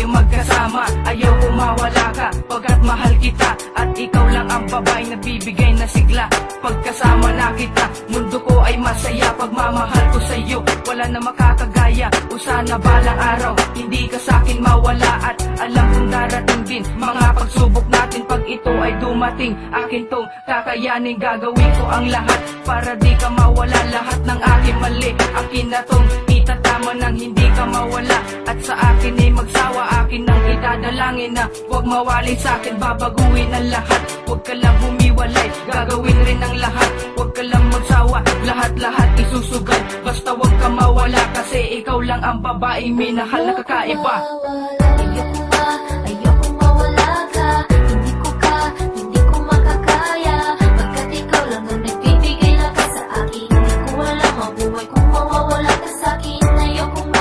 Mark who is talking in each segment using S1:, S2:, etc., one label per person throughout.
S1: muling magkasama. Ayaw ko mawala ka, pagkat mahal kita. At ikaw lang ang babae na bibigay na sigla. Pagkasama na kita, mundo ko ay masaya. Pagmamahal ko sa'yo, wala na makakagaya. O sana balang araw, hindi ka sa'kin mawala. At alam kong darating din mga pagsubok natin. Pag ito ay dumating, akin tong kakayanin. Gagawin ko ang lahat para di ka mawala. Lahat ng aking mali, akin na tong itatama nang hindi ka mawala. At sa akin ay magsawa, akin ang idadalangin na huwag mawali sa'kin, babaguhin ang lahat. Huwag ka lang humiwalay, gagawin rin ang lahat. Huwag ka lang magsawa, lahat-lahat isusugad. Basta huwag ka mawala, kasi ikaw lang ang babaeng minahal na kakaiba.
S2: Ayokong mawala ka, hindi ko makakaya. Pagkat ikaw lang ang nagbibigay lakas sa akin. Hindi ko alam ang buhay kung mawawala ka sa'kin. Ayokong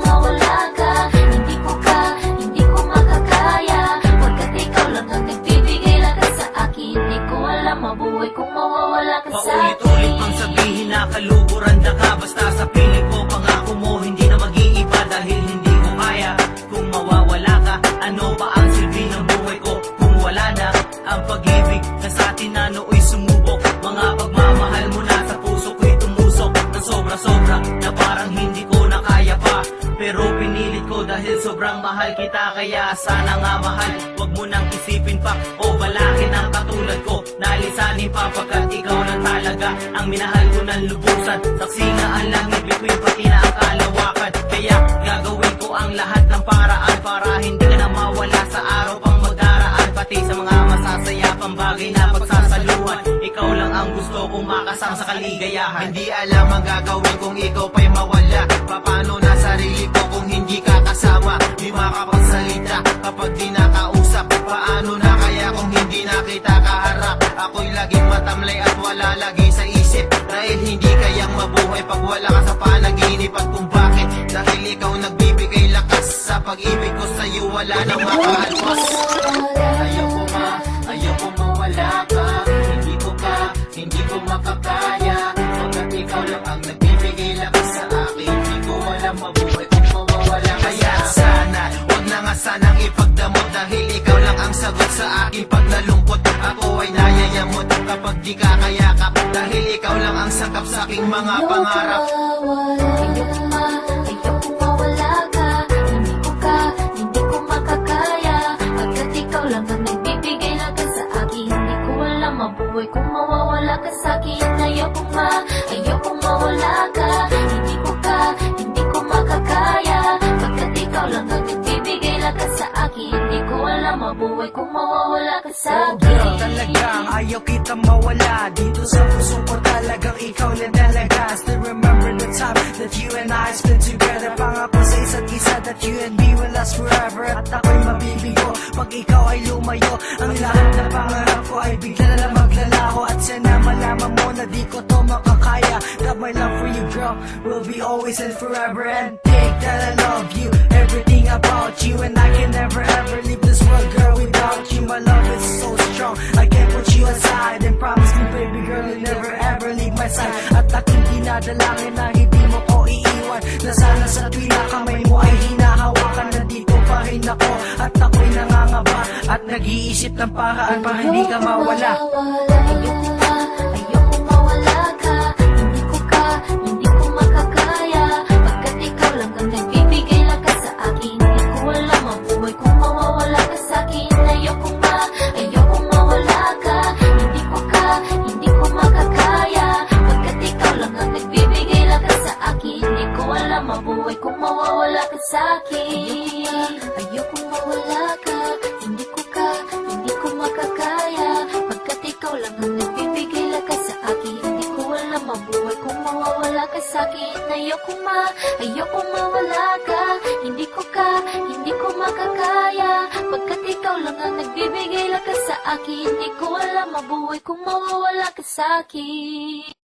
S2: mawala ka, hindi ko makakaya. Pagkat ikaw lang ang nagbibigay lakas sa akin. Hindi ko alam ang buhay kung mawawala ka sa'kin.
S3: Paulit-ulit pang sabihin na kaluguran na ka. Basta sa piling ko, pangako mo hindi na mag-iiba. Dahil hindi ko kaya kung mawawala ka. Ano ba ang silbi ng buhay ko kung wala na ang pag-ibig na sa atin na nooy sumubok? Mga pagmamahal mo na sa puso ko'y tumusok na sobra-sobra na parang hindi ko na kaya pa. Pero pinilit ko dahil sobrang mahal kita. Kaya sana nga mahal, wag mo nang isipin pa o balakin ang katulad ko. Nalisanin pa pagkat ikaw lang talaga ang minahal ko ng lubusan. Saksi nga ang langit, bituin pati na ang kalawakan. Kaya gagawin ko ang lahat ng paraan para hindi ka na mawala sa araw pang magdaraan. Pati sa mga masasaya pang bagay na pagsasaluhan. Ikaw lang ang gusto kong makasama sa kaligayahan.
S4: Hindi alam ang gagawin kung ikaw pa'y mawala. Paano na sarili ko kung hindi ka kasama? Di makapagsalita kapag di nakausap. Paano na kaya kung hindi na kita kaharap? Ako'y laging matamlay at wala lagi sa isip. Dahil hindi kayang mabuhay pag wala ka sa panaginip. At kung bakit? Dahil ikaw nagbibigay lakas. Sa pag-ibig ko sa'yo wala nang makaalpas. Ayoko mawala ka. Hindi ko makakaya. Pagkat ikaw lang ang nagbibigay lakas sa akin. Hindi ko alam mabuhay kung mawawala ka. Kaya sana, wag na nga sanang ipagdamot. Dahil ikaw lang ang sagot sa akin pag nalungkot. Ako ay nayayamot kapag di ka kayakap. Dahil ikaw lang ang sakap sa aking mga pangarap.
S2: Ayokong mawala ka, hindi ko makakaya. Pagkat ikaw lang ang nagbibigay lakas sa akin. Hindi ko alam ang buhay kung mawawala ka sa'kin. Ayokong mawala ka, hindi ko makakaya. Pagkat ikaw lang ang nagbibigay lakas sa akin. Hindi ko alam ang buhay kung mawawala ka sa'kin.
S1: Girl, talagang ayaw kita mawala. Dito sa puso ko talagang ikaw na talaga. Still remember the time that you and I spent together. Pangako sa isa't isa that you and me will last forever. At ako'y mabibigo pag ikaw ay lumayo. Ang lahat na pangarap ko ay bigla na maglalaho. At sana malaman mo na di ko to makakaya. That my love for you, girl, will be always and forever. And think that I love you, everything about you. And I can never ever leave this world, girl, without you. My love is so strong, I can't put you aside. And promise me, baby girl, you'll never ever leave my side. At aking dinadalangin na hindi mo ko iiwan. Na sana sa tuwing na kamay mo ay hinahawakan. Nandito pa rin ako at ako'y nangangaba. At nag-iisip ng paraan para hindi ka mawala.
S2: Ayokong mawala ka, hindi ko makakaya. Pagkat ikaw lang ang nagbibigay lakas sa akin. Hindi ko alam ang buhay kung mawawala ka sa'kin. Ayokong mawala ka, hindi ko makakaya. Pagkat ikaw lang ang nagbibigay lakas sa akin. Hindi ko alam ang buhay kung mawawala ka sa'kin. Ayokong mawala ka, hindi ko makakaya. Pagkat ikaw lang ang nagbibigay lakas sa akin. Hindi ko alam ang buhay kung mawawala ka sa'kin. Ayokong mawala ka, hindi ko makakaya. Pagkat ikaw lang ang nagbibigay lakas sa akin. Hindi ko alam ang buhay kung mawawala ka sa'kin.